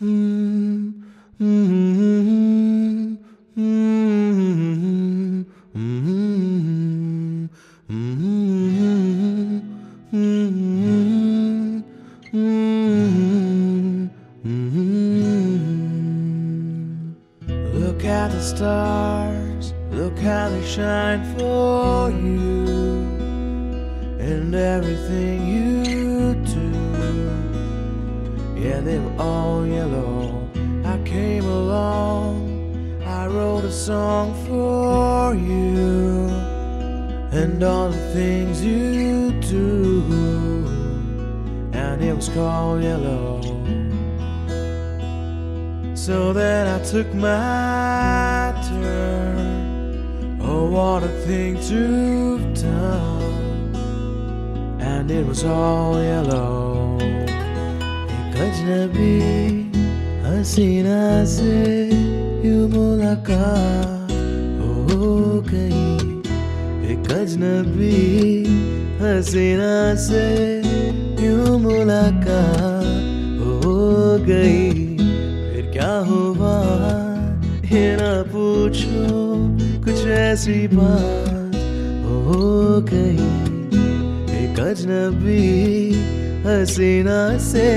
Look at the stars, look how they shine for you, and everything you do. Yeah, they were all yellow. I came along, I wrote a song for you, and all the things you do, and it was called Yellow. So then I took my turn. Oh, what a thing to have done. And it was all yellow. एक अजनबी हसीना से यूं मुलाकात हो गई. एक अजनबी हसीना से यूं मुलाकात हो गई. क्या हुआ ये ना पूछो, कुछ ऐसी बात हो गई. एक अजनबी हसीना से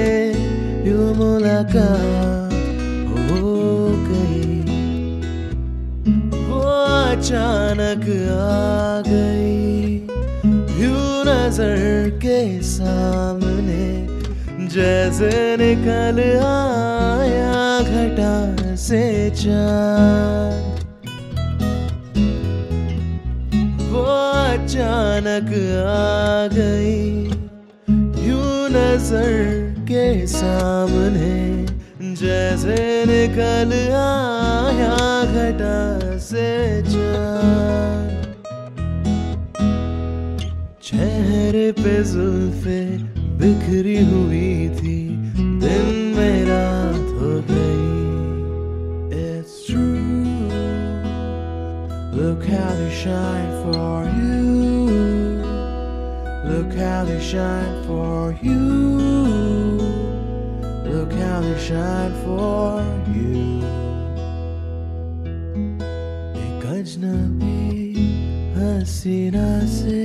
यूं मुलाकात हो गई. वो अचानक आ गई यूं नजर के सामने, जैसे निकल आया घटा से चाँद. वो अचानक आ गई यूं नजर के सामने, जैसे निकल आया घटा से चाँद. चेहरे पे जुल्फे बिखरी हुई थी, दिन में रात हो गई. It's true. Look how they shine for you. Look how they shine for you. Look how they shine for you. एक अजनबी हसीना से